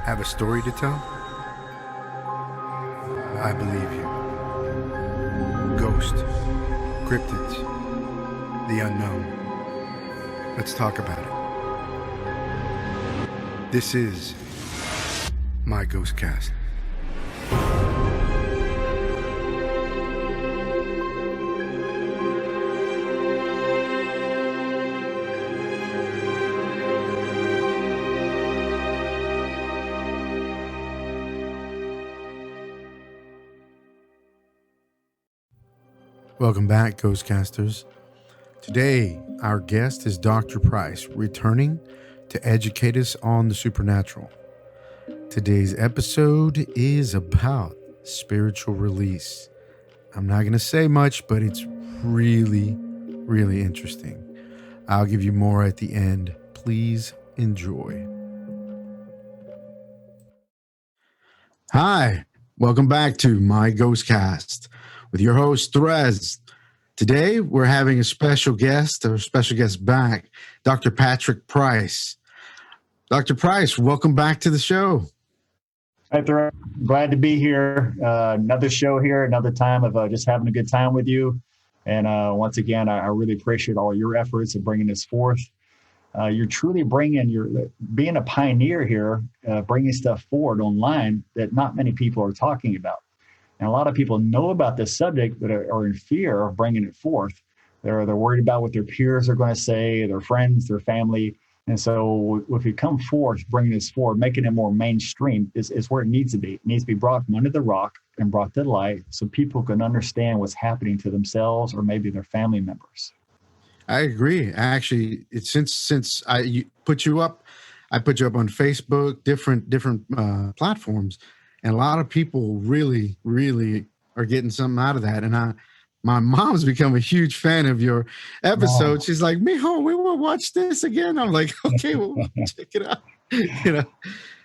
Have a story to tell? I believe you. Ghost, cryptids, the unknown. Let's talk about it. This is My GhostCast. Welcome back, Ghostcasters. Today, our guest is Dr. Price, returning to educate us on the supernatural. Today's episode is about spiritual release. I'm not going to say much, but it's really, really interesting. I'll give you more at the end. Please enjoy. Hi, welcome back to My GhostCast with your host, Therese. Today, we're having a special guest back, Dr. Patrick Price. Dr. Price, welcome back to the show. Hi, Therese. Glad to be here. Another show here, another time of just having a good time with you. And once again, I really appreciate all your efforts in bringing this forth. You're truly being a pioneer here, bringing stuff forward online that not many people are talking about. And a lot of people know about this subject, but are in fear of bringing it forth. They're worried about what their peers are going to say, their friends, their family. And so if we come forth, bringing this forward, making it more mainstream is where it needs to be. It needs to be brought from under the rock and brought to light so people can understand what's happening to themselves or maybe their family members. I agree. Actually, since I put you up on Facebook, different platforms, and a lot of people really, really are getting something out of that. And my mom's become a huge fan of your episode. Wow. She's like, "Mijo, we will watch this again." I'm like, "Okay, we'll check it out."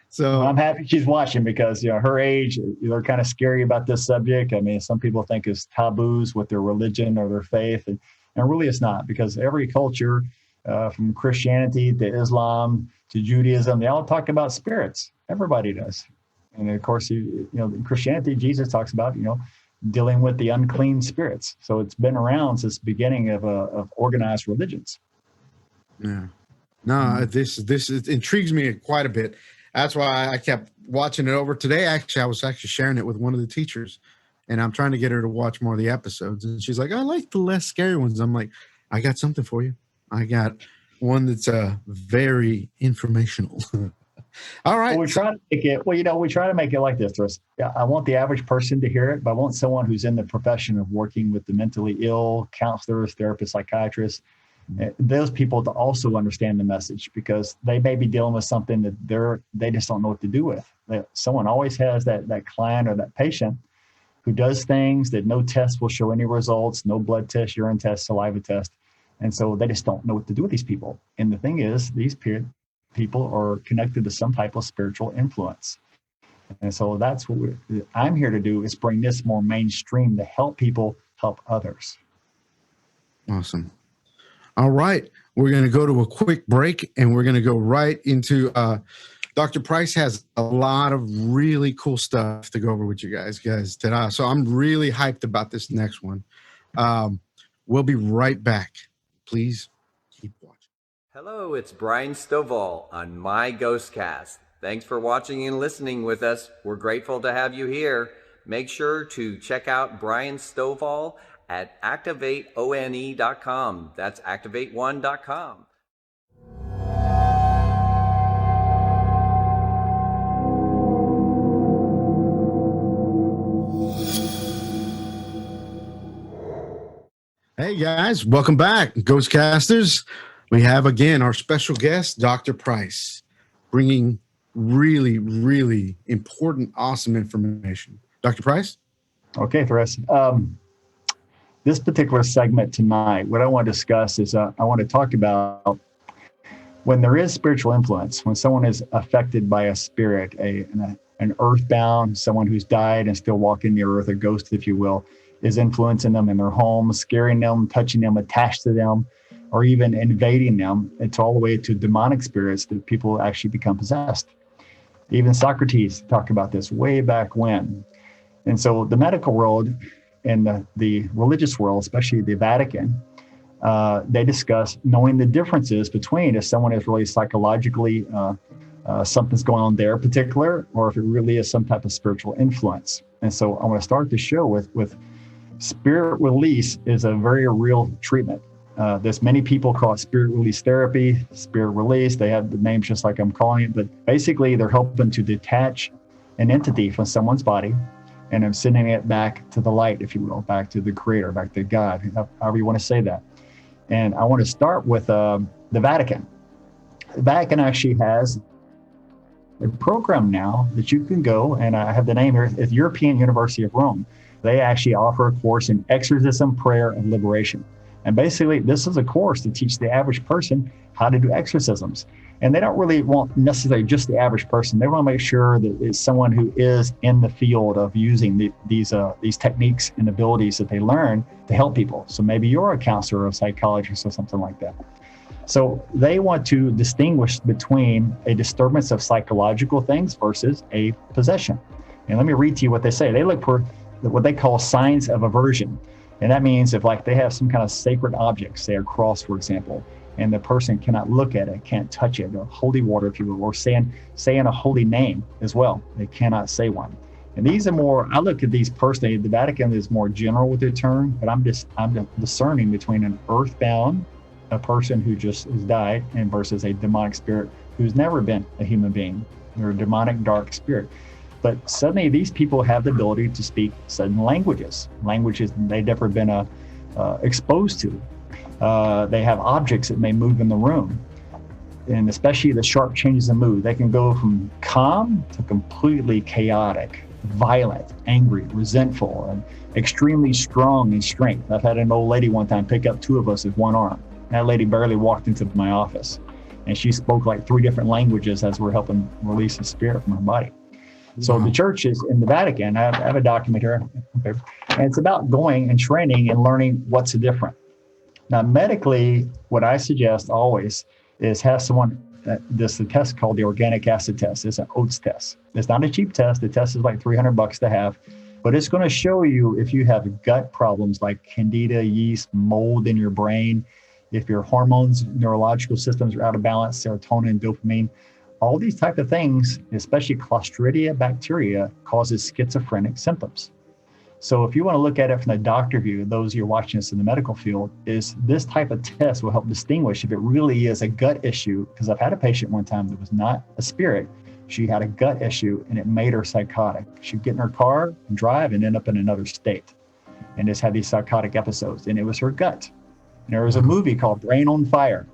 So I'm happy she's watching because her age, they're kind of scary about this subject. I mean, some people think it's taboos with their religion or their faith, and really it's not, because every culture, from Christianity to Islam to Judaism, they all talk about spirits. Everybody does. And of course, in Christianity, Jesus talks about, dealing with the unclean spirits. So it's been around since the beginning of organized religions. Yeah. No, this intrigues me quite a bit. That's why I kept watching it over. Today, actually, I was sharing it with one of the teachers, and I'm trying to get her to watch more of the episodes. And she's like, "I like the less scary ones." I'm like, "I got something for you. I got one that's very informational." All right. Well, we try to make it like this. Yeah, I want the average person to hear it, but I want someone who's in the profession of working with the mentally ill, counselors, therapists, psychiatrists, those people to also understand the message, because they may be dealing with something that they just don't know what to do with. Someone always has that client or that patient who does things that no test will show any results, no blood test, urine test, saliva test. And so they just don't know what to do with these people. And the thing is, these people are connected to some type of spiritual influence. And so that's what I'm here to do, is bring this more mainstream to help people help others. Awesome. All right. We're going to go to a quick break, and we're going to go right into Dr. Price has a lot of really cool stuff to go over with you guys today. So I'm really hyped about this next one. We'll be right back. Please keep watching. Hello, it's Brian Stovall on My GhostCast. Thanks for watching and listening with us. We're grateful to have you here. Make sure to check out Brian Stovall at activateone.com. That's activate1.com. Hey guys, welcome back, Ghostcasters. We have again our special guest, Dr. Price, bringing really, really important, awesome information. Dr. Price? Okay, Therese. This particular segment tonight, what I want to discuss is I want to talk about when there is spiritual influence, when someone is affected by a spirit, an earthbound, someone who's died and still walking the earth, a ghost, if you will, is influencing them in their home, scaring them, touching them, attached to them, or even invading them. It's all the way to demonic spirits that people actually become possessed. Even Socrates talked about this way back when. And so the medical world and the religious world, especially the Vatican, they discuss knowing the differences between if someone is really psychologically, something's going on there in particular, or if it really is some type of spiritual influence. And so I want to start the show with spirit release is a very real treatment. There's many people call it spirit release therapy, spirit release. They have the names just like I'm calling it, but basically they're helping to detach an entity from someone's body and I'm sending it back to the light, if you will, back to the creator, back to God, however you want to say that. And I want to start with the Vatican. The Vatican actually has a program now that you can go, and I have the name here, it's European University of Rome. They actually offer a course in exorcism, prayer, and liberation. And basically, this is a course to teach the average person how to do exorcisms. And they don't really want necessarily just the average person. They want to make sure that it's someone who is in the field of using these techniques and abilities that they learn to help people. So maybe you're a counselor or a psychologist or something like that. So they want to distinguish between a disturbance of psychological things versus a possession. And let me read to you what they say. They look for what they call signs of aversion. And that means if like they have some kind of sacred object, say a cross, for example, and the person cannot look at it, can't touch it, or holy water, if you will, or saying a holy name as well. They cannot say one. And these are more, I look at these personally, the Vatican is more general with the term, but I'm discerning between an earthbound, a person who just has died, and versus a demonic spirit who's never been a human being. They're a demonic dark spirit. But suddenly these people have the ability to speak certain languages they've never been exposed to. They have objects that may move in the room. And especially the sharp changes in mood. They can go from calm to completely chaotic, violent, angry, resentful, and extremely strong in strength. I've had an old lady one time pick up two of us with one arm. That lady barely walked into my office. And she spoke like 3 different languages as we're helping release the spirit from her body. So the church is in the Vatican. I have a document here, and it's about going and training and learning what's different. Now, medically, what I suggest always is have someone, this a test called the organic acid test. It's an oats test. It's not a cheap test. The test is like $300 to have, but it's going to show you if you have gut problems like candida, yeast, mold in your brain, if your hormones, neurological systems are out of balance, serotonin, dopamine. All these type of things, especially Clostridia bacteria, causes schizophrenic symptoms. So if you want to look at it from the doctor view, those of you watching us in the medical field, is this type of test will help distinguish if it really is a gut issue. Because I've had a patient one time that was not a spirit. She had a gut issue and it made her psychotic. She'd get in her car and drive and end up in another state and just had these psychotic episodes. And it was her gut. And there was a movie called Brain on Fire.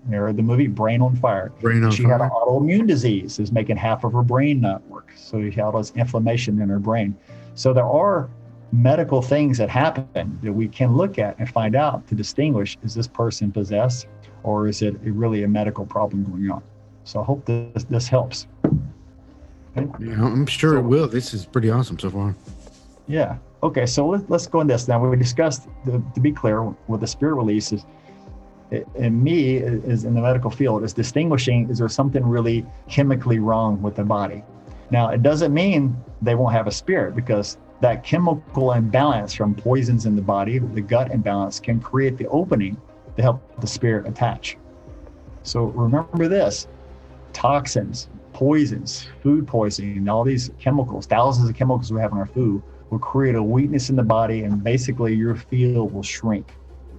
You heard the movie Brain on Fire. She had an autoimmune disease, is making half of her brain not work. So she had all this inflammation in her brain. So there are medical things that happen that we can look at and find out to distinguish, is this person possessed or is it really a medical problem going on? So I hope this helps. Okay. Yeah, I'm sure it will. This is pretty awesome so far. Yeah. Okay. So let's go in this. Now we discussed, to be clear, with the spirit release is, and me is in the medical field, is distinguishing, is there something really chemically wrong with the body? Now, it doesn't mean they won't have a spirit, because that chemical imbalance from poisons in the body, the gut imbalance, can create the opening to help the spirit attach. So remember this, toxins, poisons, food poisoning, all these chemicals, thousands of chemicals we have in our food, will create a weakness in the body, and basically your field will shrink.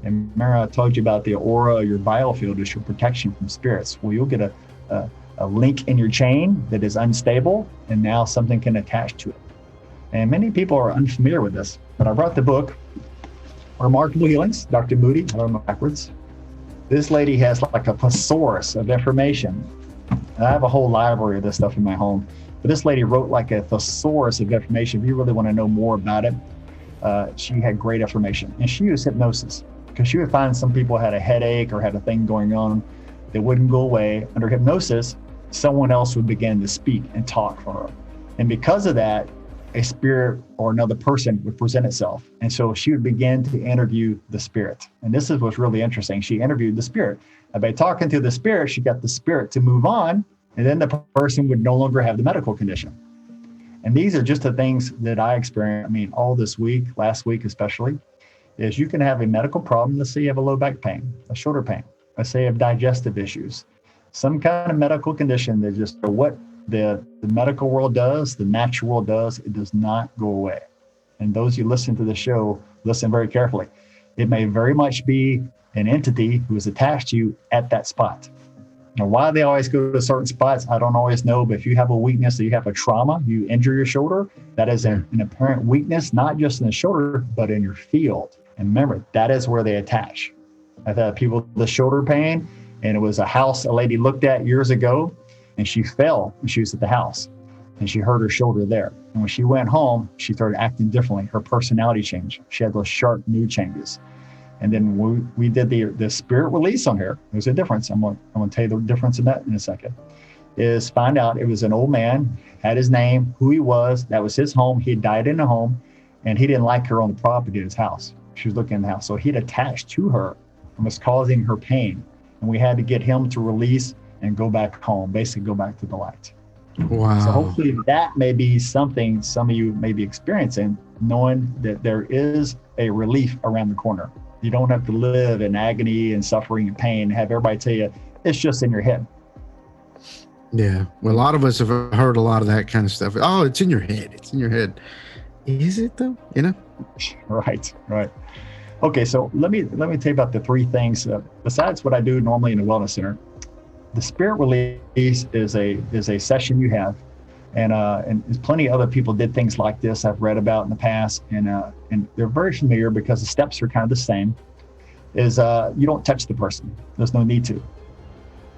And remember, I told you about the aura, your biofield is your protection from spirits. Well, you'll get a link in your chain that is unstable, and now something can attach to it. And many people are unfamiliar with this, but I brought the book, Remarkable Healings, Dr. Moody, I learned backwards. This lady has like a thesaurus of information. And I have a whole library of this stuff in my home, but this lady wrote like a thesaurus of information. If you really want to know more about it, she had great information. And she used hypnosis, because she would find some people had a headache or had a thing going on that wouldn't go away. Under hypnosis, someone else would begin to speak and talk for her. And because of that, a spirit or another person would present itself. And so she would begin to interview the spirit. And this is what's really interesting. She interviewed the spirit. And by talking to the spirit, she got the spirit to move on And then the person would no longer have the medical condition. And these are just the things that I experienced. I mean, all this week, last week especially, is you can have a medical problem. Let's say you have a low back pain, a shoulder pain. Let's say you have digestive issues, some kind of medical condition that just what the medical world does, the natural world does, it does not go away. And those who listen to the show, listen very carefully. It may very much be an entity who is attached to you at that spot. Now, why they always go to certain spots, I don't always know. But if you have a weakness, or you have a trauma, you injure your shoulder, that is an apparent weakness, not just in the shoulder, but in your field. And remember, that is where they attach. I've had people with the shoulder pain, and it was a house a lady looked at years ago, and she fell when she was at the house, and she hurt her shoulder there. And when she went home, she started acting differently. Her personality changed. She had those sharp mood changes. And then we did the spirit release on her. There's a difference. I'm going to tell you the difference in that in a second. Is find out it was an old man, had his name, who he was. That was his home. He died in the home, and he didn't like her on the property at his house. She was looking in the house. So he'd attached to her and was causing her pain. And we had to get him to release and go back home, basically go back to the light. Wow. So hopefully that may be something some of you may be experiencing, knowing that there is a relief around the corner. You don't have to live in agony and suffering and pain, have everybody tell you it's just in your head. Yeah. Well, a lot of us have heard a lot of that kind of stuff. Oh, it's in your head. It's in your head. Is it though? You know? Right. Okay, so let me tell you about the three things besides what I do normally in the wellness center. The spirit release is a session you have, and there's plenty of other people did things like this I've read about in the past, and they're very familiar because the steps are kind of the same. Is you don't touch the person. There's no need to.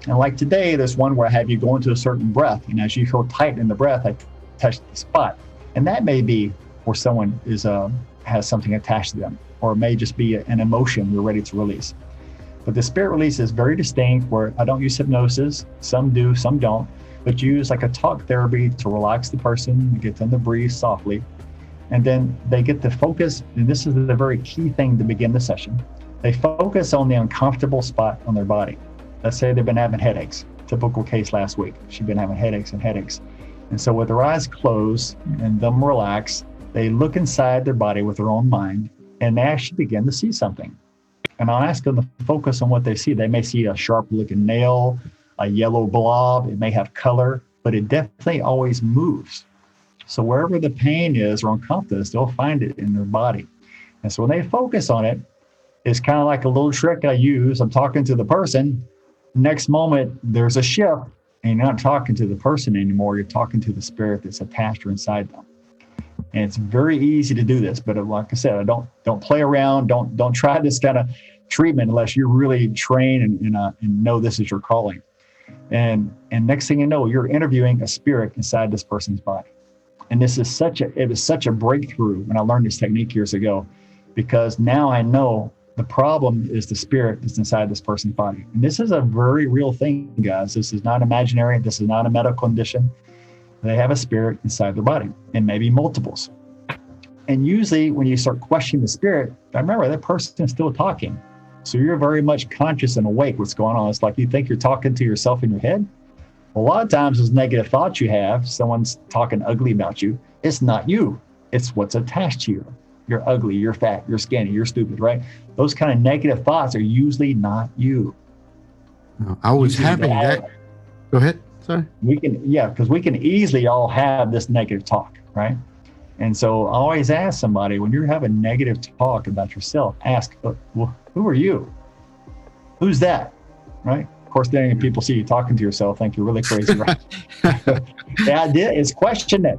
And like today, there's one where I have you go into a certain breath, and as you feel tight in the breath, I touch the spot, and that may be where someone has something attached to them, or it may just be an emotion you're ready to release. But the spirit release is very distinct, where I don't use hypnosis. Some do, some don't, but use like a talk therapy to relax the person, get them to breathe softly. And then they get to focus, and this is the very key thing to begin the session. They focus on the uncomfortable spot on their body. Let's say they've been having headaches. Typical case last week. She'd been having headaches. And so with their eyes closed and them relaxed, they look inside their body with their own mind, and they actually begin to see something. And I'll ask them to focus on what they see. They may see a sharp looking nail, a yellow blob. It may have color, but it definitely always moves. So wherever the pain is or uncomfortable, they'll find it in their body. And so when they focus on it, it's kind of like a little trick I use. I'm talking to the person. Next moment, there's a shift, and you're not talking to the person anymore. You're talking to the spirit that's attached or inside them. And it's very easy to do this, but like I said, don't play around. Don't try this kind of treatment unless you're really trained and know this is your calling. And next thing you know, you're interviewing a spirit inside this person's body. And it was such a breakthrough when I learned this technique years ago, because now I know the problem is the spirit that's inside this person's body. And this is a very real thing, guys. This is not imaginary. This is not a medical condition. They have a spirit inside their body, and maybe multiples. And usually when you start questioning the spirit, remember that person is still talking. So you're very much conscious and awake what's going on. It's like you think you're talking to yourself in your head. A lot of times those negative thoughts you have, someone's talking ugly about you, it's not you. It's what's attached to you. You're ugly, you're fat, you're skinny, you're stupid, right? Those kind of negative thoughts are usually not you. I was having that. Go ahead. Sorry. Because we can easily all have this negative talk, right? And so I always ask somebody, when you're having negative talk about yourself, ask, well, who are you? Who's that? Right? Of course, then people see you talking to yourself, think you're really crazy, right? The idea is question it.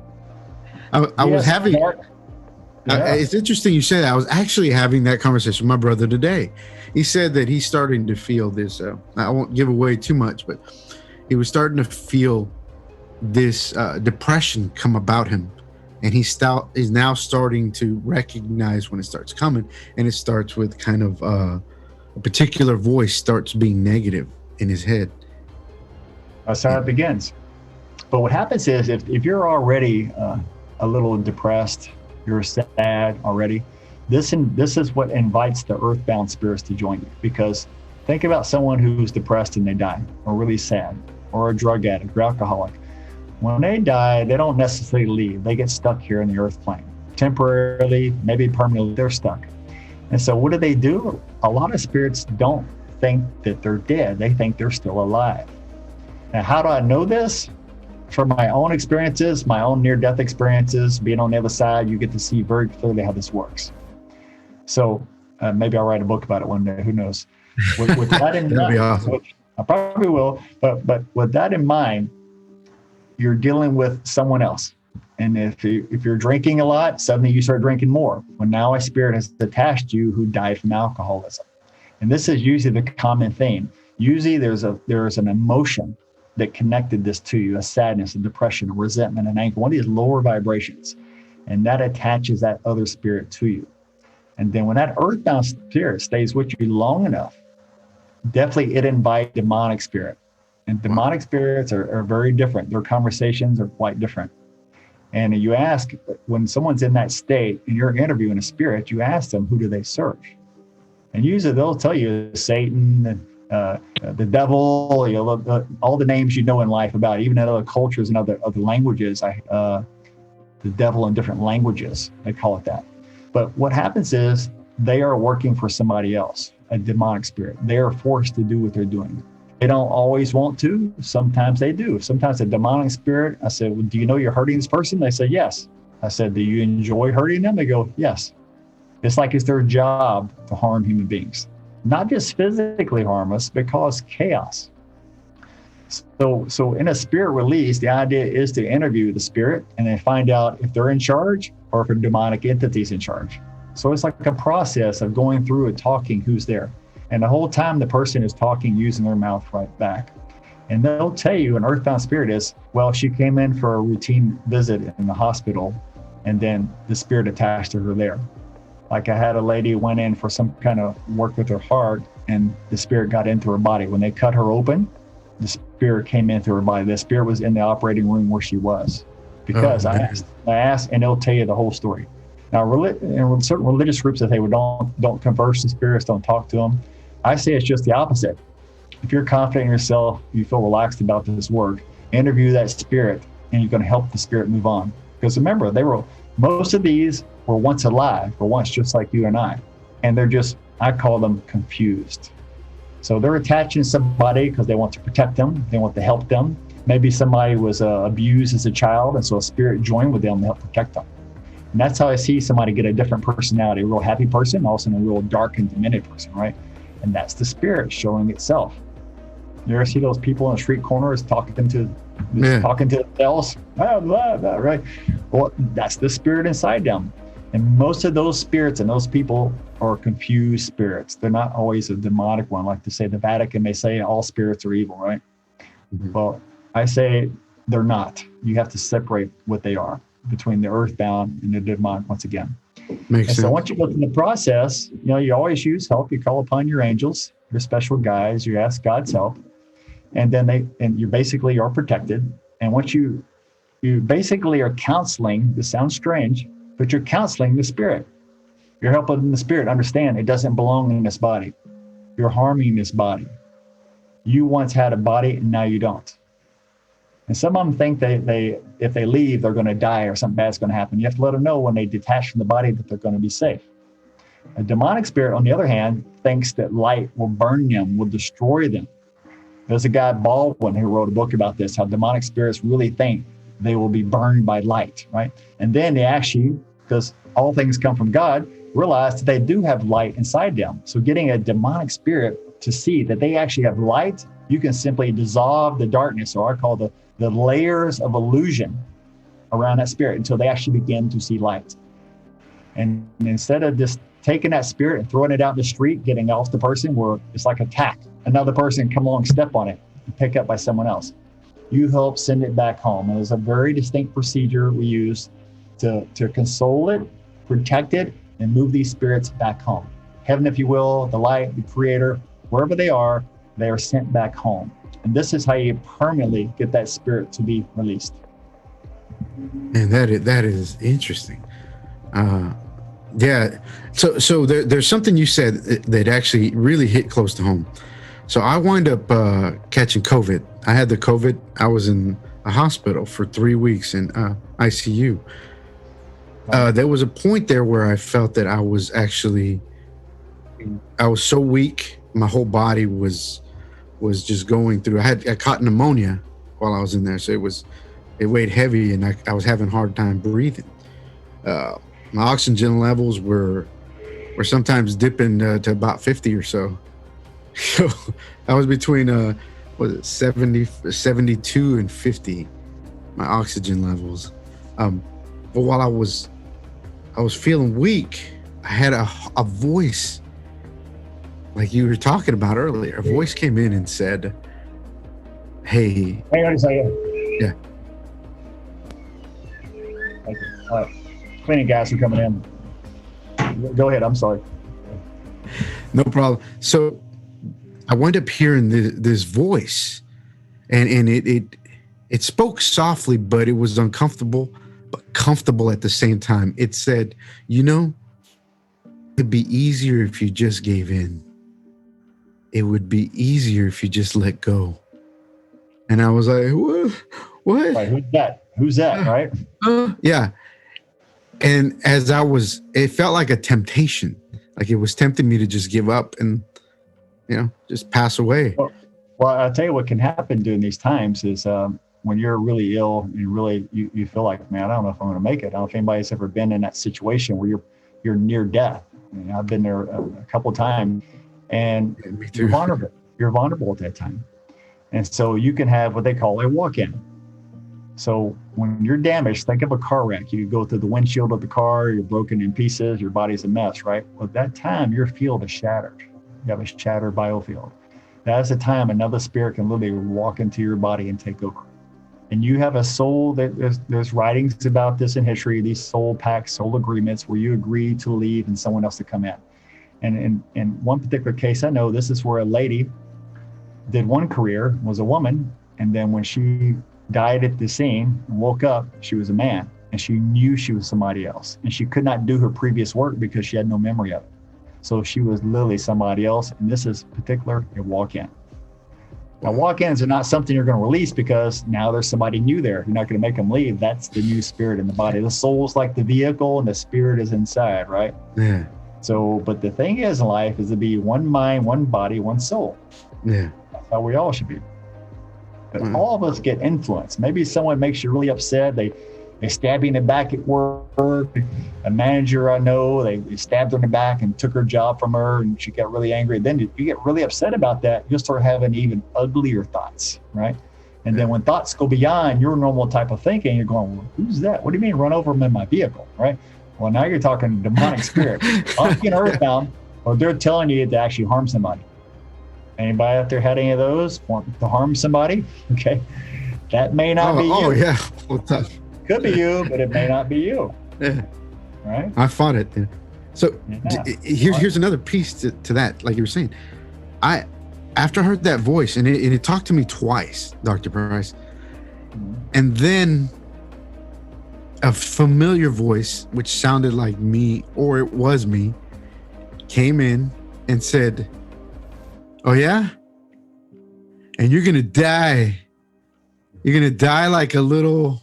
I was having, it's interesting you say that. I was actually having that conversation with my brother today. He said that he's starting to feel this, I won't give away too much, but he was starting to feel this depression come about him. And he's now starting to recognize when it starts coming, and it starts with kind of a particular voice starts being negative in his head. That's how it begins. But what happens is if you're already a little depressed, you're sad already, this is what invites the earthbound spirits to join you. Because think about someone who's depressed and they die, or really sad. or a drug addict or alcoholic, when they die, they don't necessarily leave. They get stuck here in the earth plane. Temporarily, maybe permanently, they're stuck. And so what do? A lot of spirits don't think that they're dead. They think they're still alive. Now, how do I know this? From my own experiences, my own near-death experiences, being on the other side, you get to see very clearly how this works. So maybe I'll write a book about it one day, who knows? With that in mind, awesome. which I probably will, but with that in mind, you're dealing with someone else. And if you're drinking a lot, suddenly you start drinking more. Well, now a spirit has attached you who died from alcoholism. And this is usually the common theme. Usually there's an emotion that connected this to you, a sadness, a depression, a resentment, an anger, one of these lower vibrations. And that attaches that other spirit to you. And then when that earthbound spirit stays with you long enough, definitely it invites demonic spirit. And demonic spirits are very different. Their conversations are quite different. And you ask, when someone's in that state and you're interviewing a spirit, you ask them, who do they serve? And usually they'll tell you Satan, the devil, all the names you know in life about, even in other cultures and other languages, the devil in different languages, they call it that. But what happens is they are working for somebody else, a demonic spirit. They are forced to do what they're doing. They don't always want to. Sometimes they do. Sometimes a demonic spirit, I said, well, do you know you're hurting this person? They say, yes. I said, do you enjoy hurting them? They go, yes. It's like it's their job to harm human beings. Not just physically harm us, but cause chaos. So in a spirit release, the idea is to interview the spirit and then find out if they're in charge or if a demonic entity's in charge. So it's like a process of going through and talking who's there. And the whole time the person is talking using their mouth right back. And they'll tell you an earthbound spirit is, well, she came in for a routine visit in the hospital and then the spirit attached to her there. Like I had a lady who went in for some kind of work with her heart and the spirit got into her body. When they cut her open, the spirit came into her body. The spirit was in the operating room where she was. Because I asked, and they'll tell you the whole story. Now, in certain religious groups that say, well, don't converse with spirits, don't talk to them. I say it's just the opposite. If you're confident in yourself, you feel relaxed about this work, interview that spirit, and you're going to help the spirit move on. Because remember, most of these were once alive, or once just like you and I. And they're just, I call them confused. So they're attaching somebody because they want to protect them. They want to help them. Maybe somebody was abused as a child, and so a spirit joined with them to help protect them. And that's how I see somebody get a different personality, a real happy person, also a real dark and demented person, right? And that's the spirit showing itself. You ever see those people on the street corners talking to themselves? Blah, blah, blah, right? Well, that's the spirit inside them. And most of those spirits and those people are confused spirits. They're not always a demonic one. Like to say the Vatican may say all spirits are evil, right? Mm-hmm. Well, I say they're not. You have to separate what they are between the earthbound and the demonic once again. Makes sense. So once you go through the process, you always use help. You call upon your angels, your special guides, you ask God's help. And then you basically are protected. And once you basically are counseling, this sounds strange, but you're counseling the spirit. You're helping the spirit understand it doesn't belong in this body. You're harming this body. You once had a body and now you don't. And some of them think if they leave, they're going to die or something bad's going to happen. You have to let them know when they detach from the body that they're going to be safe. A demonic spirit, on the other hand, thinks that light will burn them, will destroy them. There's a guy, Baldwin, who wrote a book about this, how demonic spirits really think they will be burned by light, right? And then they actually, because all things come from God, realize that they do have light inside them. So getting a demonic spirit to see that they actually have light, you can simply dissolve the darkness, or I call the layers of illusion around that spirit until they actually begin to see light. And instead of just taking that spirit and throwing it out in the street, getting off the person where it's like attack, another person come along, step on it, and pick up by someone else. You help send it back home. And there's a very distinct procedure we use to console it, protect it, and move these spirits back home. Heaven, if you will, the light, the creator, wherever they are sent back home. And this is how you permanently get that spirit to be released. And that is interesting. Yeah. So there's something you said that actually really hit close to home. So I wind up catching COVID. I had the COVID. I was in a hospital for 3 weeks in ICU. There was a point there where I felt that I was so weak. My whole body was just going through. I caught pneumonia while I was in there, so it weighed heavy, and I was having a hard time breathing. My oxygen levels were sometimes dipping to about 50 or so. So I was between 72 and 50, my oxygen levels. But while I was feeling weak, I had a voice, like you were talking about earlier. A voice came in and said, "Hey." Hang on a second. Yeah. Thank you. All right. Cleaning guys are coming in. Go ahead. I'm sorry. No problem. So I wound up hearing this voice, and it spoke softly, but it was uncomfortable, but comfortable at the same time. It said, it'd be easier if you just gave in. It would be easier if you just let go. And I was like, what? Right. Who's that? Right. Yeah. And it felt like a temptation. Like it was tempting me to just give up and, just pass away. Well, I'll tell you what can happen during these times is when you're really ill and really you feel like, man, I don't know if I'm going to make it. I don't know if anybody's ever been in that situation where you're near death. I've been there a couple of times, and you're vulnerable. You're vulnerable at that time. And so you can have what they call a walk-in. So when you're damaged, think of a car wreck. You go through the windshield of the car, you're broken in pieces, your body's a mess, right? Well, at that time, your field is shattered. You have a shattered biofield. That's the time another spirit can literally walk into your body and take over. And you have a soul that there's writings about this in history, these soul pacts, soul agreements where you agree to leave and someone else to come in. And in one particular case I know, this is where a lady did one career, was a woman, and then when she died at the scene and woke up, she was a man, and she knew she was somebody else. And she could not do her previous work because she had no memory of it. So she was literally somebody else, and this is particular a walk-in. Now, walk-ins are not something you're going to release because now there's somebody new there. You're not going to make them leave. That's the new spirit in the body. The soul's like the vehicle, and the spirit is inside, right? Yeah. So, but the thing is in life is to be one mind, one body, one soul. Yeah. That's how we all should be. But all of us get influenced. Maybe someone makes you really upset. They stab you in the back at work. A manager I know, they stabbed her in the back and took her job from her, and she got really angry. Then you get really upset about that, you'll start having even uglier thoughts, right? And then when thoughts go beyond your normal type of thinking, you're going, well, who's that? What do you mean run over them in my vehicle, right? Well, now you're talking demonic spirit. Off in earthbound, or they're telling you to actually harm somebody. Anybody out there had any of those want to harm somebody? Okay. That may not be you. Oh, yeah. Could be you, but it may not be you. Yeah. Right? I fought it. So here's another piece to that, like you were saying. After I heard that voice, and it talked to me twice, Dr. Price, and then a familiar voice, which sounded like me, or it was me, came in and said, "Oh yeah? And you're going to die. You're going to die like a little,"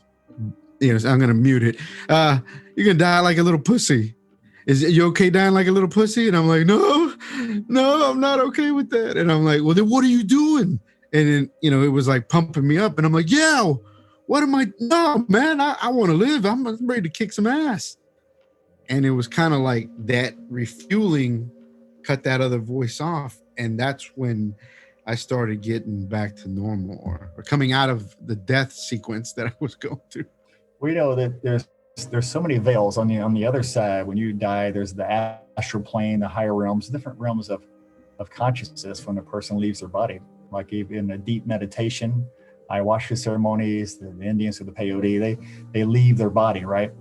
I'm going to mute it. "You're going to die like a little pussy. Is it you okay dying like a little pussy?" And I'm like, no, I'm not okay with that. And I'm like, well, then what are you doing? And then, it was like pumping me up. And I'm like, yeah, what am I? No, man, I want to live. I'm ready to kick some ass. And it was kind of like that refueling cut that other voice off. And that's when I started getting back to normal or coming out of the death sequence that I was going through. We know that there's so many veils on the other side. When you die, there's the astral plane, the higher realms, different realms of consciousness when a person leaves their body. Like in a deep meditation, ayahuasca ceremonies, the Indians or the peyote, they leave their body, right?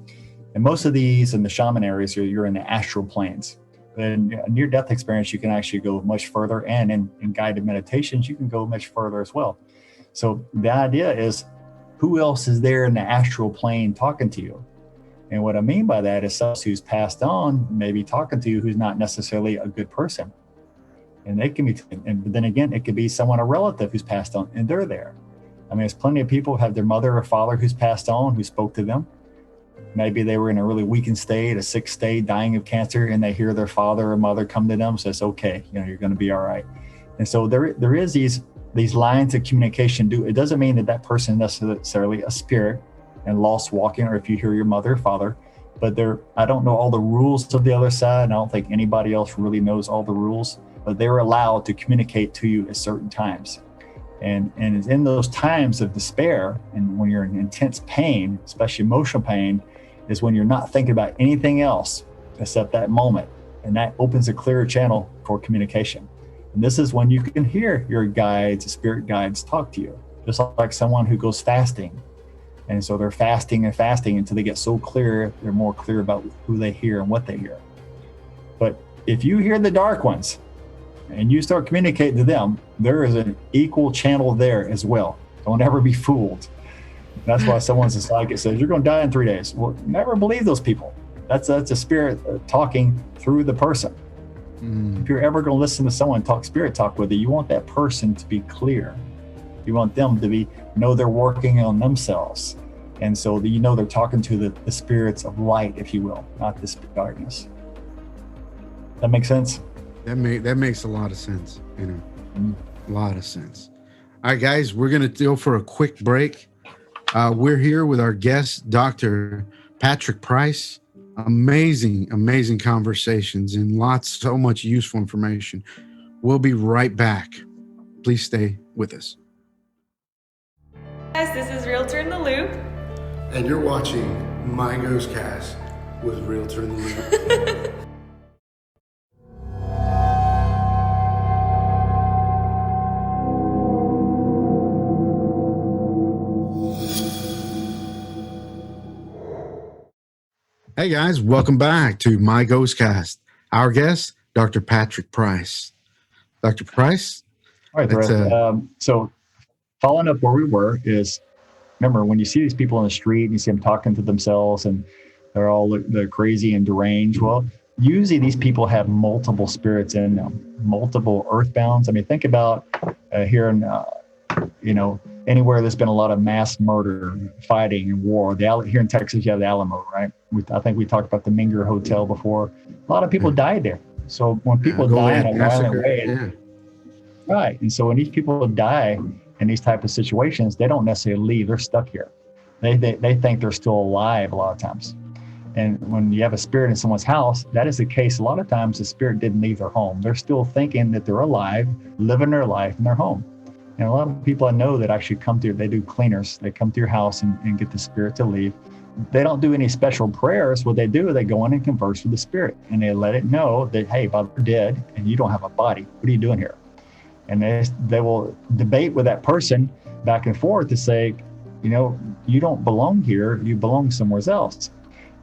And most of these in the shaman areas, you're in the astral planes. But in a near-death experience, you can actually go much further, and in guided meditations, you can go much further as well. So the idea is, who else is there in the astral plane talking to you? And what I mean by that is someone who's passed on, maybe talking to you, who's not necessarily a good person. And they can be, and then again, it could be someone, a relative who's passed on, and they're there. I mean, there's plenty of people who have their mother or father who's passed on, who spoke to them. Maybe they were in a really weakened state, a sick state, dying of cancer, and they hear their father or mother come to them, says, okay, you're going to be all right. And so there is these lines of communication. It doesn't mean that person is necessarily a spirit and lost walking, or if you hear your mother or father, but I don't know all the rules of the other side, and I don't think anybody else really knows all the rules, but they're allowed to communicate to you at certain times. And it's in those times of despair, and when you're in intense pain, especially emotional pain, is when you're not thinking about anything else except that moment. And that opens a clearer channel for communication. And this is when you can hear your guides, spirit guides, talk to you, just like someone who goes fasting. And so they're fasting and fasting until they get so clear, they're more clear about who they hear and what they hear. But if you hear the dark ones and you start communicating to them, there is an equal channel there as well. Don't ever be fooled. That's why someone's a psychic says, you're going to die in 3 days. Well, never believe those people. That's a spirit talking through the person. If you're ever going to listen to someone talk spirit talk with you want that person to be clear. You want them to know they're working on themselves. And so that they're talking to the spirits of light, if you will, not this darkness. That makes sense? That makes a lot of sense, a lot of sense. All right, guys, we're going to go for a quick break. We're here with our guest, Dr. Patrick Price. Amazing conversations and so much useful information. We'll be right back. Please stay with us. Guys, this is Realtor in the Loop. And you're watching My GhostCast with Realtor in the Loop. Hey guys, welcome back to My GhostCast. Our guest, Dr. Patrick Price. Dr. Price? All right, so following up where we were is, remember, when you see these people on the street and you see them talking to themselves and they're crazy and deranged, well, usually these people have multiple spirits in them, multiple earthbounds. I mean, think about here in, anywhere there's been a lot of mass murder, fighting, and war. Here in Texas, you have the Alamo, right? I think we talked about the Minger Hotel before. A lot of people died there. So when people die in a violent way, right? And so when these people die in these type of situations, they don't necessarily leave. They're stuck here. They think they're still alive a lot of times. And when you have a spirit in someone's house, that is the case. A lot of times the spirit didn't leave their home. They're still thinking that they're alive, living their life in their home. And a lot of people I know that actually they do cleaners. They come to your house and get the spirit to leave. They don't do any special prayers. What they do, they go in and converse with the spirit. And they let it know that, hey, Bob, you're dead and you don't have a body. What are you doing here? And they will debate with that person back and forth to say, you don't belong here. You belong somewhere else.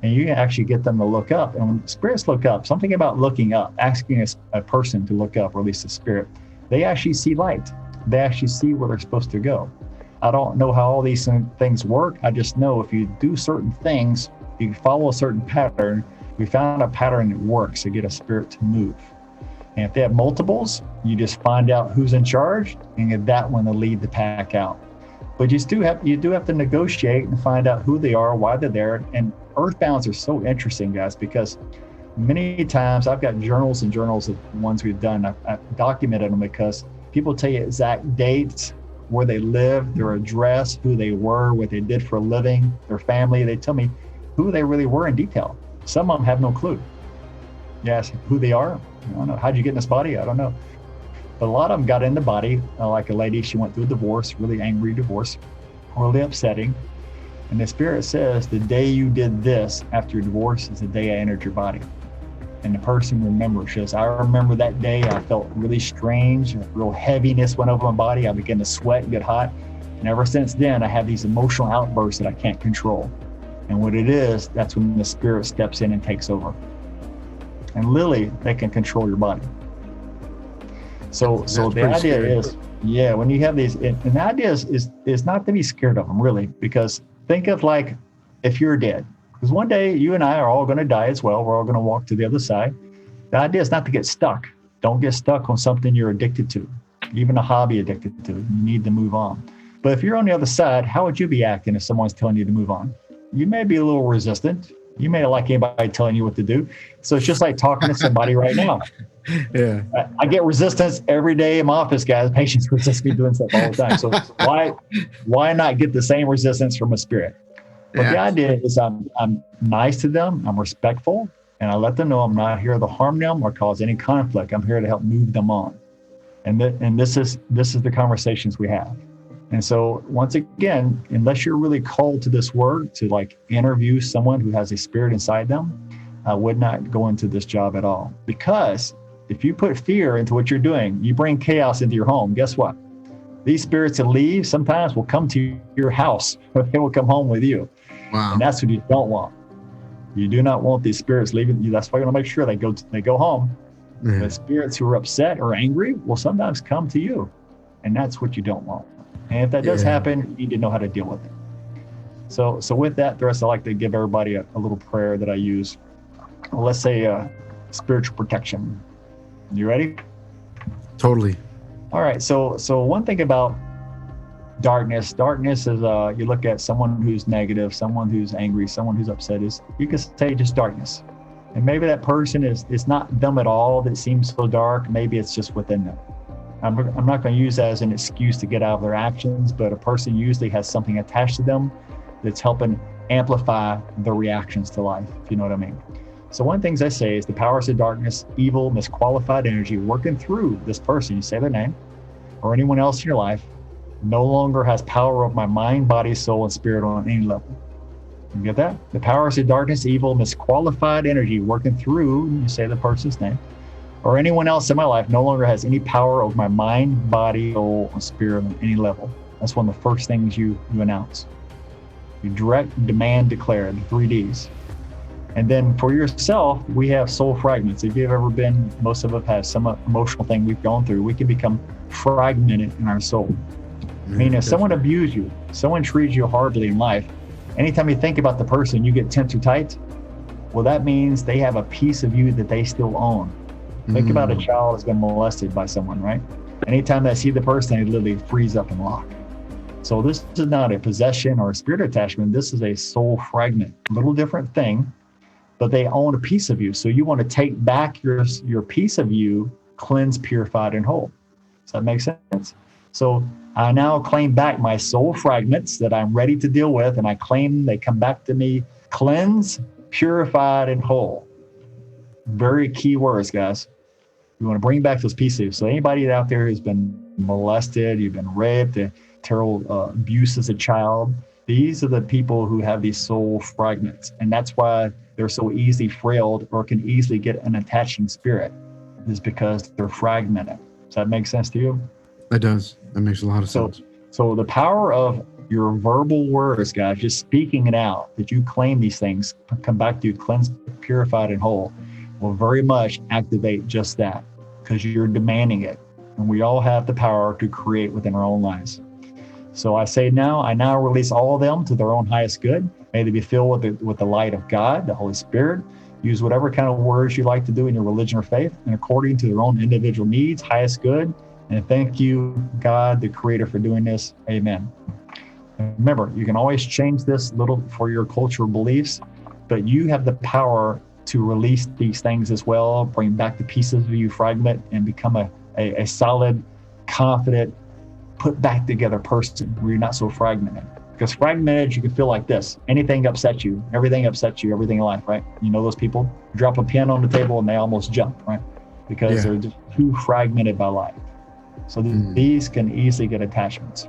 And you can actually get them to look up. And when spirits look up, something about looking up, asking a person to look up, or at least a spirit, they actually see light. They actually see where they're supposed to go. I don't know how all these things work. I just know if you do certain things, you follow a certain pattern. We found a pattern that works to get a spirit to move. And if they have multiples, you just find out who's in charge and get that one to lead the pack out. But you do have to negotiate and find out who they are, why they're there. And earthbounds are so interesting, guys, because many times I've got journals and journals of ones we've done. I've documented them because people tell you exact dates, where they live, their address, who they were, what they did for a living, their family. They tell me who they really were in detail. Some of them have no clue. You ask who they are, I don't know. How'd you get in this body? I don't know. But a lot of them got in the body, like a lady, she went through a divorce, really angry divorce, really upsetting. And the spirit says, the day you did this after your divorce is the day I entered your body. And the person remembers, says, I remember that day I felt really strange, real heaviness went over my body. I began to sweat and get hot. And ever since then, I have these emotional outbursts that I can't control. And what it is, that's when the spirit steps in and takes over. And literally, they can control your body. So the idea is, when you have these, and the idea is not to be scared of them, really, because think of like if you're dead. Because one day you and I are all going to die as well. We're all going to walk to the other side. The idea is not to get stuck. Don't get stuck on something you're addicted to, even a hobby addicted to. You need to move on. But if you're on the other side, how would you be acting if someone's telling you to move on? You may be a little resistant. You may not like anybody telling you what to do. So it's just like talking to somebody right now. Yeah. I get resistance every day in my office, guys. Patients resist me doing stuff all the time. So why not get the same resistance from a spirit? But the idea is I'm nice to them. I'm respectful. And I let them know I'm not here to harm them or cause any conflict. I'm here to help move them on. And this is the conversations we have. And so once again, unless you're really called to this work to like interview someone who has a spirit inside them, I would not go into this job at all. Because if you put fear into what you're doing, you bring chaos into your home. Guess what? These spirits that leave sometimes will come to your house, or they will come home with you. Wow. And that's what you don't want. You do not want these spirits leaving you. That's why you want to make sure they go home. Yeah. The spirits who are upset or angry will sometimes come to you. And that's what you don't want. And if that does happen, you need to know how to deal with it. So with that, the rest, I like to give everybody a little prayer that I use. Let's say spiritual protection. You ready? Totally. All right. So one thing about darkness is you look at someone who's negative, someone who's angry, someone who's upset, is you can say just darkness. And maybe that person is not them at all that seems so dark. Maybe it's just within them. I'm not going to use that as an excuse to get out of their actions, but a person usually has something attached to them that's helping amplify the reactions to life, if you know what I mean. So one of the things I say is the powers of darkness, evil, misqualified energy working through this person, you say their name, or anyone else in your life, no longer has power over my mind, body, soul, and spirit on any level. You get that? The powers of darkness, evil, misqualified energy working through, you say the person's name, or anyone else in my life no longer has any power over my mind, body, soul, and spirit on any level. That's one of the first things you announce. You direct, demand, declare, the 3 Ds. And then for yourself, we have soul fragments. If you've ever been, most of us have some emotional thing we've gone through, we can become fragmented in our soul. Meaning if someone abused you, someone treats you horribly in life, anytime you think about the person, you get tense or tight. Well, that means they have a piece of you that they still own. Think about a child that's been molested by someone, right? Anytime they see the person, they literally freeze up and lock. So this is not a possession or a spirit attachment. This is a soul fragment, a little different thing, but they own a piece of you. So you want to take back your piece of you, cleansed, purified, and whole. Does that make sense? So I now claim back my soul fragments that I'm ready to deal with, and I claim they come back to me cleansed, purified, and whole. Very key words, guys. You want to bring back those pieces. So anybody out there who's been molested, you've been raped, terrible abuse as a child, these are the people who have these soul fragments. And that's why they're so easily frailed or can easily get an attaching spirit, is because they're fragmented. Does that make sense to you? It does. That makes a lot of sense. So the power of your verbal words, guys, just speaking it out, that you claim these things, come back to you cleansed, purified, and whole, will very much activate just that, because you're demanding it. And we all have the power to create within our own lives. So I now release all of them to their own highest good. May they be filled with the light of God, the Holy Spirit. Use whatever kind of words you like to do in your religion or faith, and according to their own individual needs, highest good. And thank you, God, the Creator, for doing this. Amen. And remember, you can always change this little for your cultural beliefs, but you have the power to release these things as well, bring back the pieces of you fragment, and become a solid, confident, put back together person where you're not so fragmented. Because fragmented, you can feel like this. Anything upsets you, everything in life, right? You know those people? You drop a pen on the table and they almost jump, right? Because they're just too fragmented by life. So these can easily get attachments.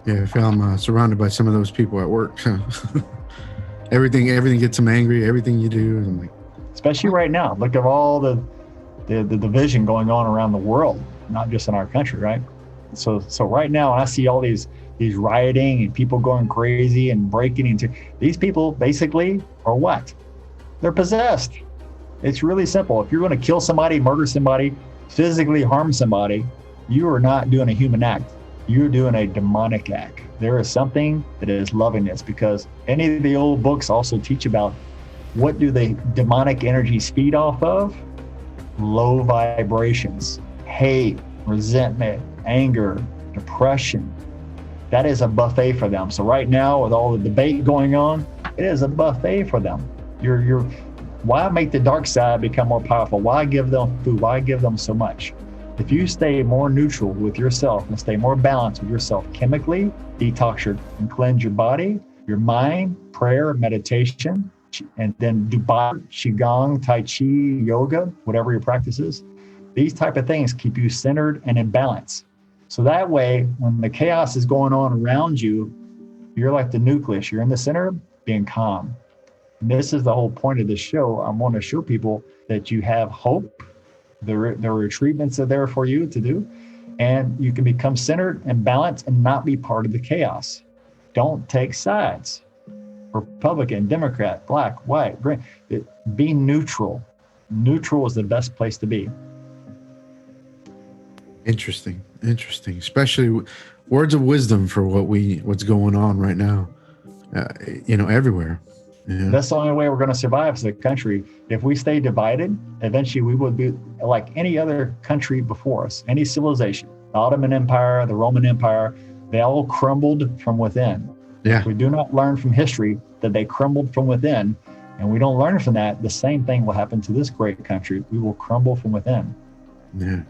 Yeah, I feel I'm surrounded by some of those people at work. everything gets them angry, everything you do. And I'm like, especially right now, look at all the division going on around the world, not just in our country, right? So right now, I see all these rioting and people going crazy and breaking into, these people basically are what? They're possessed. It's really simple. If you're going to kill somebody, murder somebody, physically harm somebody, you are not doing a human act. You're doing a demonic act. There is something that is loving this, because any of the old books also teach about what do the demonic energies feed off of? low vibrations, hate, resentment, anger, depression. That is a buffet for them. So right now, with all the debate going on, it is a buffet for them. Why make the dark side become more powerful? Why give them food? Why give them so much? If you stay more neutral with yourself and stay more balanced with yourself chemically, detox and cleanse your body, your mind, prayer, meditation, and then do qigong, tai chi, yoga, whatever your practice is. These type of things keep you centered and in balance. So that way, when the chaos is going on around you, you're like the nucleus. You're in the center, being calm. And this is the whole point of this show. I want to show people that you have hope. There are treatments are there for you to do, and you can become centered and balanced and not be part of the chaos. Don't take sides. Republican, Democrat, black, white, green. Be neutral. Neutral is the best place to be. Interesting. Especially words of wisdom for what's going on right now. Everywhere. Yeah. That's the only way we're going to survive as a country. If we stay divided, eventually we will be like any other country before us, any civilization. The Ottoman Empire, the Roman Empire, they all crumbled from within. Yeah. If we do not learn from history that they crumbled from within, and we don't learn from that, the same thing will happen to this great country. We will crumble from within. Yeah.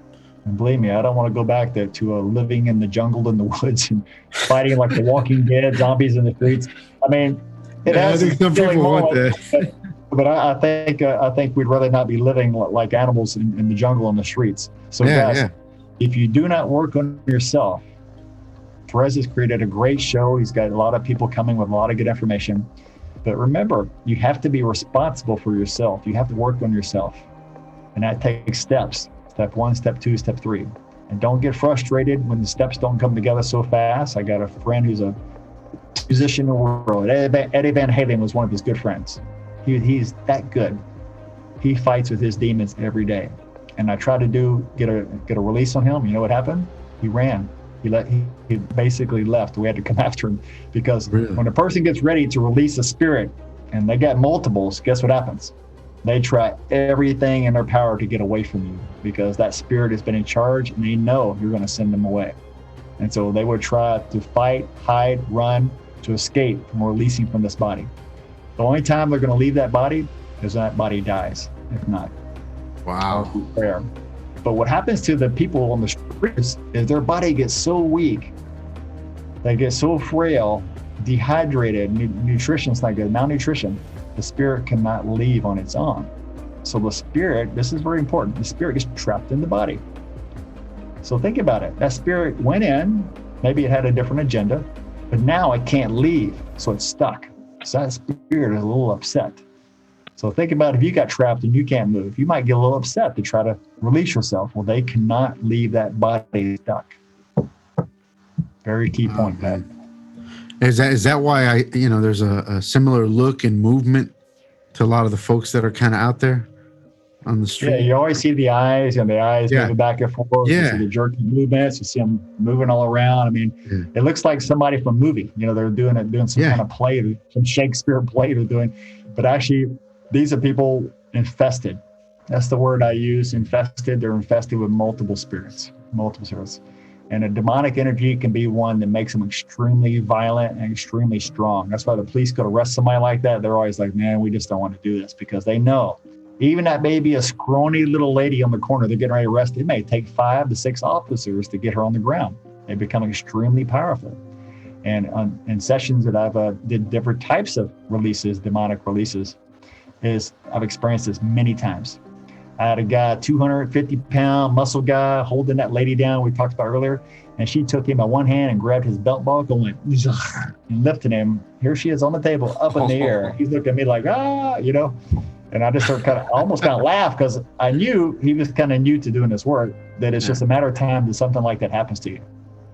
And believe me, I don't want to go back to living in the jungle, in the woods, and fighting like the Walking Dead, zombies in the streets. I mean, I think some people want that. But I think we'd rather not be living like animals in the jungle, in the streets. So guys, if you do not work on yourself, Perez has created a great show. He's got a lot of people coming with a lot of good information. But remember, you have to be responsible for yourself. You have to work on yourself. And that takes steps. Step 1, step 2, step 3. And don't get frustrated when the steps don't come together so fast. I got a friend who's a musician in the world. Eddie Van Halen was one of his good friends. He's that good. He fights with his demons every day. And I tried to get a release on him. You know what happened? He ran. He basically left. We had to come after him because when a person gets ready to release a spirit and they got multiples, guess what happens? They try everything in their power to get away from you because that spirit has been in charge and they know you're going to send them away. And so they would try to fight, hide, run, to escape from releasing from this body. The only time they're going to leave that body is when that body dies. If not, wow. Prayer. But what happens to the people on the streets is their body gets so weak, they get so frail, dehydrated, nutrition's not good, malnutrition, the spirit cannot leave on its own. So the spirit, this is very important, the spirit gets trapped in the body. So think about it. That spirit went in, maybe it had a different agenda, but now it can't leave, so it's stuck. So that spirit is a little upset. So think about if you got trapped and you can't move, you might get a little upset to try to release yourself. Well, they cannot leave that body stuck. Very key point, Pat. Is that why there's a similar look and movement to a lot of the folks that are kind of out there on the street? Yeah, you always see the eyes and the eyes moving back and forth. You see the jerky movements. You see them moving all around. I mean, it looks like somebody from a movie. They're doing some kind of play, some Shakespeare play they're doing. But actually, these are people infested. That's the word I use, infested. They're infested with multiple spirits. And a demonic energy can be one that makes them extremely violent and extremely strong. That's why the police go to arrest somebody like that. They're always like, man, we just don't want to do this because they know even that may be a scrawny little lady on the corner, they're getting ready to arrest. It may take 5 to 6 officers to get her on the ground. They become extremely powerful. And in sessions that I've did different types of releases, demonic releases, I've experienced this many times. I had a guy, 250-pound muscle guy, holding that lady down we talked about earlier, and she took him by one hand and grabbed his belt buckle and lifted him. Here she is on the table, up in the air. He's looking at me like, and I just started almost laugh because I knew he was kind of new to doing this work, that it's just a matter of time that something like that happens to you.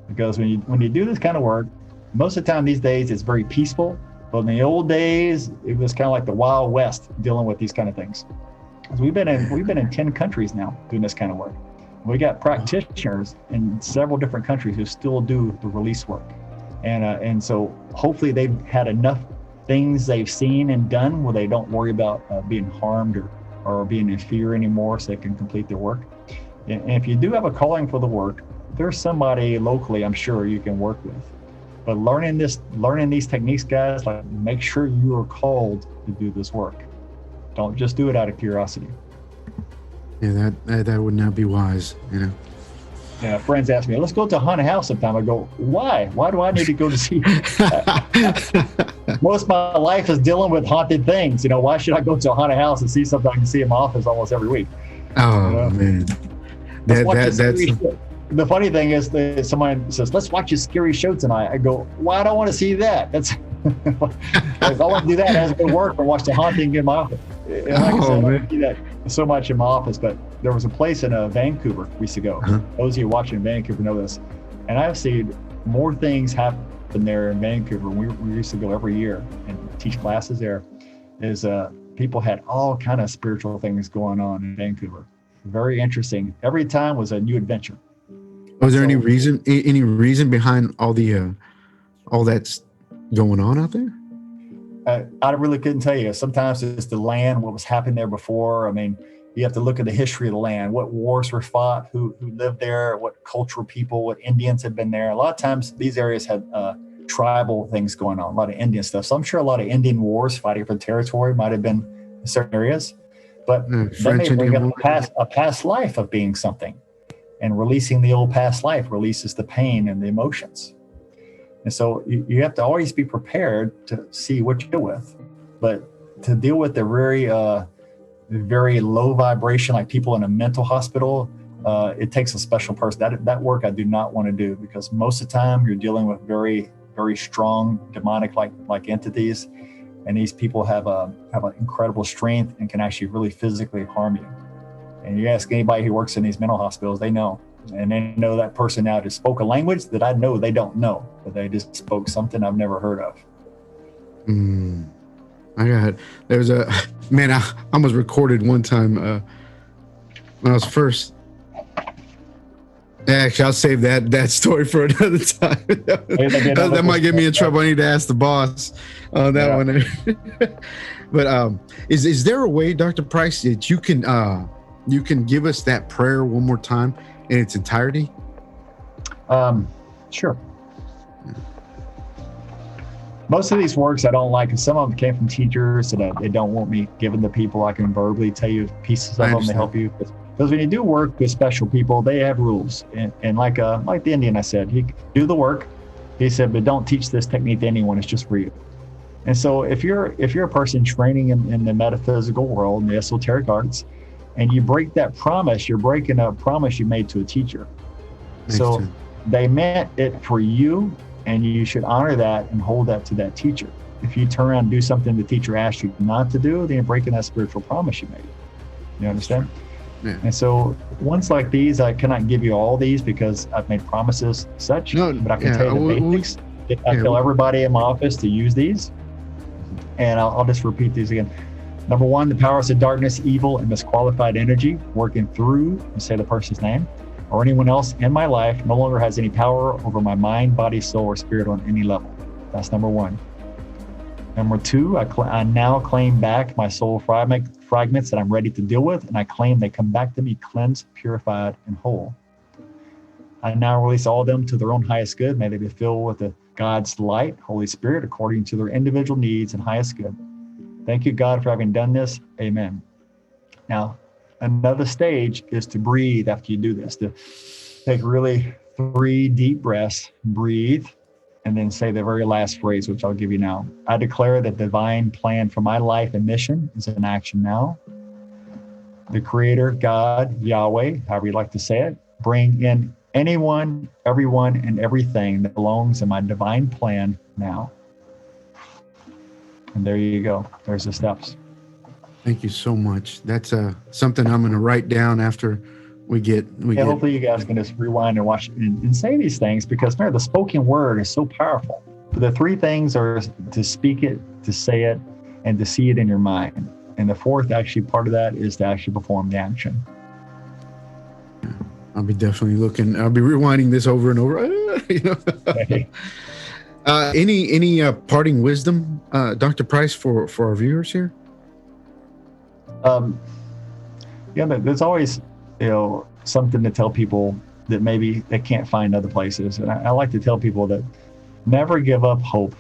Because when you do this kind of work, most of the time these days it's very peaceful. But in the old days, it was kind of like the Wild West dealing with these kind of things. Because we've been in 10 countries now doing this kind of work. We got practitioners in several different countries who still do the release work. And so hopefully they've had enough things they've seen and done where they don't worry about being harmed or or being in fear anymore so they can complete their work. And if you do have a calling for the work, there's somebody locally, I'm sure, you can work with. But learning these techniques, guys, like, make sure you are called to do this work. Don't just do it out of curiosity. Yeah, that would not be wise, you know. Yeah, friends ask me, let's go to a haunted house sometime. I go, why? Why do I need to go to see? Most of my life is dealing with haunted things. You know, why should I go to a haunted house and see something I can see in my office almost every week? Oh, you know? Man. That's the funny thing is that someone says, let's watch a scary show tonight. I go, well, I don't want to see that. That's if I want to do that, I have to go to work or watch the haunting in my office. And like I said, I don't do that so much in my office, but there was a place in Vancouver we used to go. Those of you watching in Vancouver know this. And I've seen more things happen there in Vancouver. We used to go every year and teach classes there. People had all kind of spiritual things going on in Vancouver. Very interesting. Every time was a new adventure. Was there any reason behind all that's going on out there? I really couldn't tell you. Sometimes it's the land, what was happening there before. I mean, you have to look at the history of the land, what wars were fought, who lived there, what cultural people, what Indians had been there. A lot of times these areas had tribal things going on, a lot of Indian stuff. So I'm sure a lot of Indian wars fighting for territory might have been in certain areas, but they may bring up a past life of being something, and releasing the old past life releases the pain and the emotions. And so you have to always be prepared to see what you deal with. But to deal with the very low vibration, like people in a mental hospital, it takes a special person. That work I do not want to do, because most of the time you're dealing with very, very strong demonic like entities. And these people have an incredible strength and can actually really physically harm you. And you ask anybody who works in these mental hospitals, they know. And they know that person now just spoke a language that I know they don't know, but they just spoke something I've never heard of. There's I almost recorded one time when I was first. Actually, I'll save that story for another time. That might get me in trouble. I need to ask the boss on that one. But is there a way, Dr. Price, that you can give us that prayer one more time in its entirety? Sure. Most of these works I don't like, and some of them came from teachers that they don't want me giving to people. I can verbally tell you pieces of them to help you. Because when you do work with special people, they have rules. And like the Indian I said, he do the work. He said, but don't teach this technique to anyone. It's just for you. And so if you're a person training in the metaphysical world, in the esoteric arts, and you break that promise, you're breaking a promise you made to a teacher. So they meant it for you, and you should honor that and hold that to that teacher. If you turn around and do something the teacher asked you not to do, then you're breaking that spiritual promise you made. You understand? Yeah. And so ones like these, I cannot give you all these because I've made promises such, but I can tell you the basics. I tell everybody in my office to use these, and I'll just repeat these again. Number one, the powers of darkness, evil, and misqualified energy working through, and say the person's name, or anyone else in my life no longer has any power over my mind, body, soul, or spirit on any level. That's number one. Number two, I now claim back my soul fragments that I'm ready to deal with, and I claim they come back to me cleansed, purified, and whole. I now release all of them to their own highest good. May they be filled with the God's light, Holy Spirit, according to their individual needs and highest good. Thank you, God, for having done this. Amen. Now, another stage is to breathe after you do this, to take really 3 deep breaths, breathe, and then say the very last phrase, which I'll give you now. I declare that the divine plan for my life and mission is in action now. The Creator, God, Yahweh, however you like to say it, bring in anyone, everyone, and everything that belongs in my divine plan now. And there you go. There's the steps. Thank you so much. That's something I'm going to write down after we get. Hopefully you guys can just rewind and watch and say these things, because remember, the spoken word is so powerful. The 3 things are to speak it, to say it, and to see it in your mind. And the 4th actually part of that is to actually perform the action. I'll be definitely looking. I'll be rewinding this over and over. Okay. Any parting wisdom, Dr. Price, for our viewers here? Yeah, there's always, something to tell people that maybe they can't find other places. And I like to tell people that never give up hope.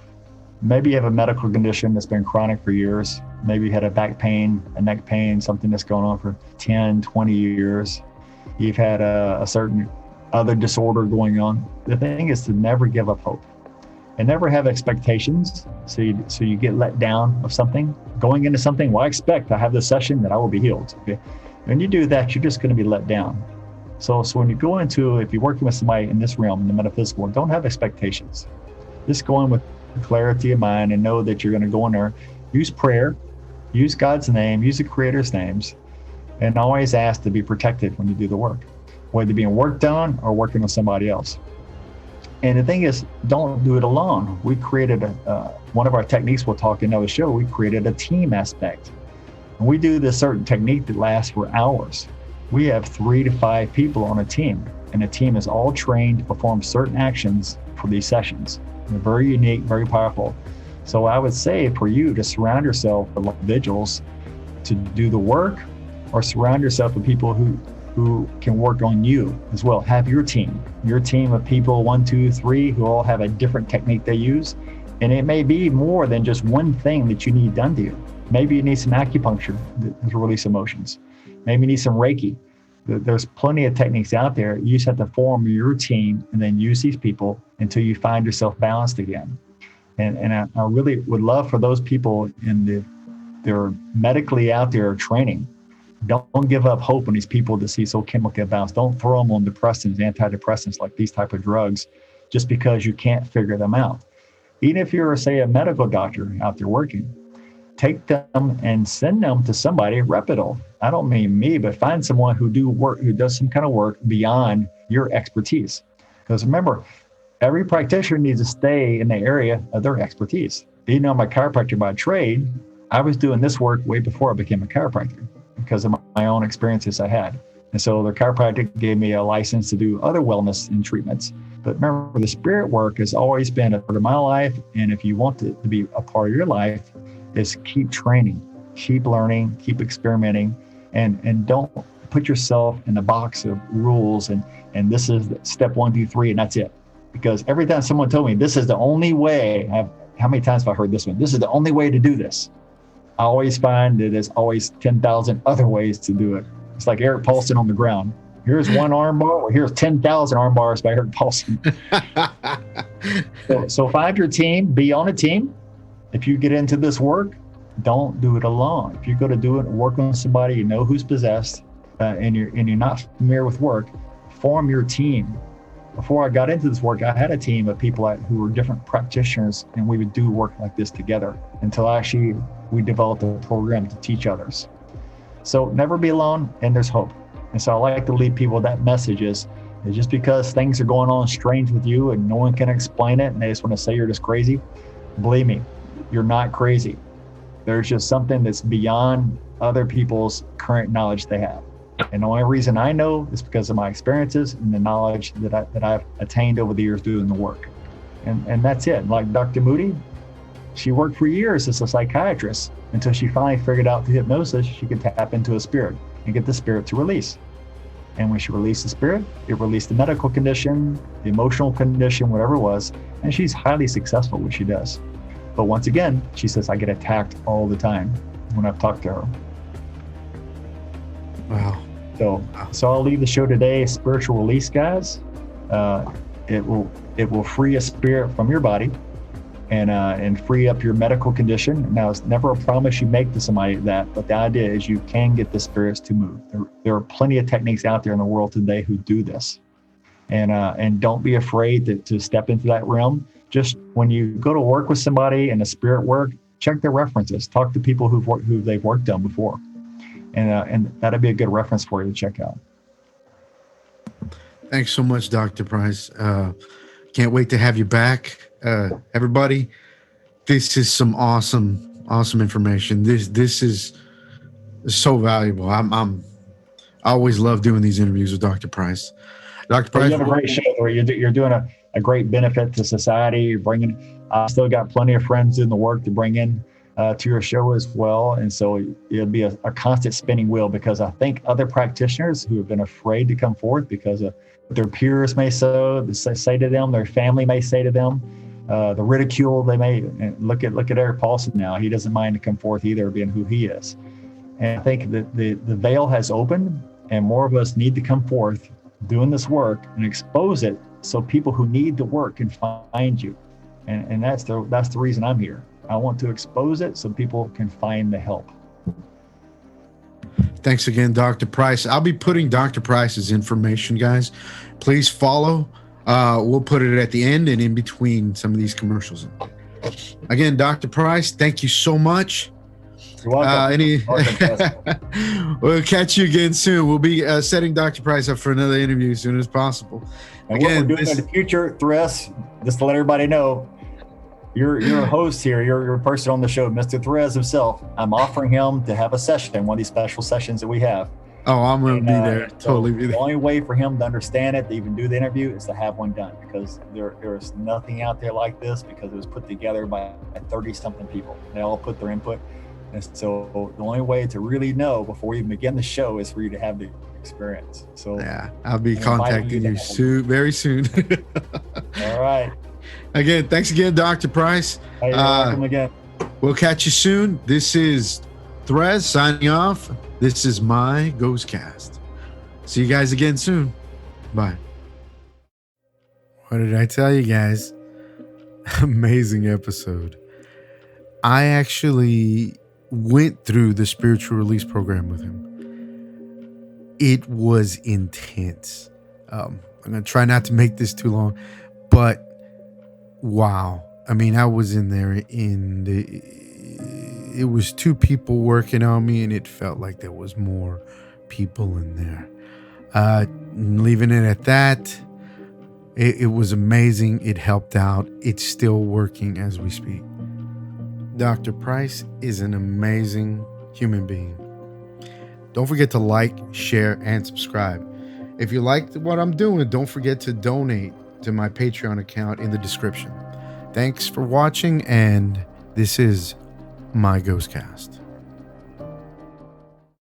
Maybe you have a medical condition that's been chronic for years. Maybe you had a back pain, a neck pain, something that's going on for 10, 20 years. You've had a certain other disorder going on. The thing is to never give up hope and never have expectations. So you get let down of something. Going into something, well, I expect I have this session that I will be healed. Okay. When you do that, you're just going to be let down. So when you go into, if you're working with somebody in this realm, in the metaphysical, don't have expectations. Just go in with clarity of mind and know that you're going to go in there, use prayer, use God's name, use the Creator's names, and always ask to be protected when you do the work, whether being work done or working with somebody else. And the thing is, don't do it alone. We created one of our techniques, we'll talk in another show, we created a team aspect. And we do this certain technique that lasts for hours. We have 3 to 5 people on a team, and the team is all trained to perform certain actions for these sessions. They're very unique, very powerful. So I would say for you to surround yourself with individuals to do the work, or surround yourself with people who can work on you as well. Have your team of people, 1, 2, 3, who all have a different technique they use. And it may be more than just one thing that you need done to you. Maybe you need some acupuncture to release emotions. Maybe you need some Reiki. There's plenty of techniques out there. You just have to form your team and then use these people until you find yourself balanced again. And I really would love for those people they're medically out there training. Don't give up hope on these people that see so chemically balanced. Don't throw them on depressants, antidepressants, like these type of drugs, just because you can't figure them out. Even if you're, say, a medical doctor out there working, take them and send them to somebody reputable. I don't mean me, but find someone who does some kind of work beyond your expertise. Because remember, every practitioner needs to stay in the area of their expertise. Even though I'm a chiropractor by trade, I was doing this work way before I became a chiropractor because of my own experiences I had. And so the chiropractic gave me a license to do other wellness and treatments. But remember, the spirit work has always been a part of my life. And if you want it to be a part of your life, is keep training, keep learning, keep experimenting, and don't put yourself in the box of rules and this is step 1, 2, 3, and that's it. Because every time someone told me this is the only way, how many times have I heard this one? This is the only way to do this. I always find that there's always 10,000 other ways to do it. It's like Eric Paulson on the ground. Here's one arm bar, or here's 10,000 arm bars by Eric Paulson. So find your team, be on a team. If you get into this work, don't do it alone. If you're going to do it, work on somebody you know who's possessed, and you're not familiar with work, form your team. Before I got into this work, I had a team of people who were different practitioners, and we would do work like this together until actually we developed a program to teach others. So never be alone, and there's hope. And so I like to leave people with that message is just because things are going on strange with you and no one can explain it, and they just want to say you're just crazy, believe me, you're not crazy. There's just something that's beyond other people's current knowledge they have. And the only reason I know is because of my experiences and the knowledge that I've attained over the years doing the work. And that's it. Like Dr. Moody, she worked for years as a psychiatrist until she finally figured out through hypnosis she could tap into a spirit and get the spirit to release. And when she released the spirit, it released the medical condition, the emotional condition, whatever it was, and she's highly successful at what she does. But once again, she says, I get attacked all the time when I've talked to her. Wow. So I'll leave the show today, spiritual release, guys. It will free a spirit from your body and free up your medical condition. Now, it's never a promise you make to somebody that, but the idea is you can get the spirits to move. There are plenty of techniques out there in the world today who do this. And don't be afraid to step into that realm. Just when you go to work with somebody in a spirit work, check their references. Talk to people who they've worked on before. And that'd be a good reference for you to check out. Thanks so much, Dr. Price. Can't wait to have you back. Everybody, this is some awesome information. This is so valuable. I always love doing these interviews with Dr. Price. Dr. Price, you have a great show where you're doing a great benefit to society. You're bringing, I still got plenty of friends in the work to bring in to your show as well. And so it'll be a constant spinning wheel, because I think other practitioners who have been afraid to come forth because of what their peers may say to them, their family may say to them, the ridicule they may look at Eric Paulson now. He doesn't mind to come forth either, being who he is. And I think that the veil has opened, and more of us need to come forth doing this work and expose it so people who need the work can find you. And that's the reason I'm here. I want to expose it so people can find the help. Thanks again, Dr. Price. I'll be putting Dr. Price's information, guys. Please follow. We'll put it at the end and in between some of these commercials. Again, Dr. Price, thank you so much. You're welcome. We'll catch you again soon. We'll be setting Dr. Price up for another interview as soon as possible. And again, what we're doing in the future, Therese, just to let everybody know, you're a host here. You're a person on the show, Mr. Therese himself. I'm offering him to have a session, one of these special sessions that we have. Oh, I'm going to be there. Totally be there. The only way for him to understand it, to even do the interview, is to have one done, because there's nothing out there like this, because it was put together by 30-something people. They all put their input. And so the only way to really know before we even begin the show is for you to have the experience. So yeah, I'll be contacting you soon, very soon. All right. Again, thanks again, Dr. Price. Hey, you're welcome again. We'll catch you soon. This is Therese signing off. This is My GhostCast. See you guys again soon. Bye. What did I tell you guys? Amazing episode. I actually went through the spiritual release program with him. It was intense. I'm going to try not to make this too long, but wow. I mean, I was in there it was 2 people working on me, and it felt like there was more people in there. Leaving it at that, it was amazing. It helped out. It's still working as we speak. Dr. Price is an amazing human being. Don't forget to like, share, and subscribe. If you liked what I'm doing, don't forget to donate to my Patreon account in the description. Thanks for watching, and this is My GhostCast.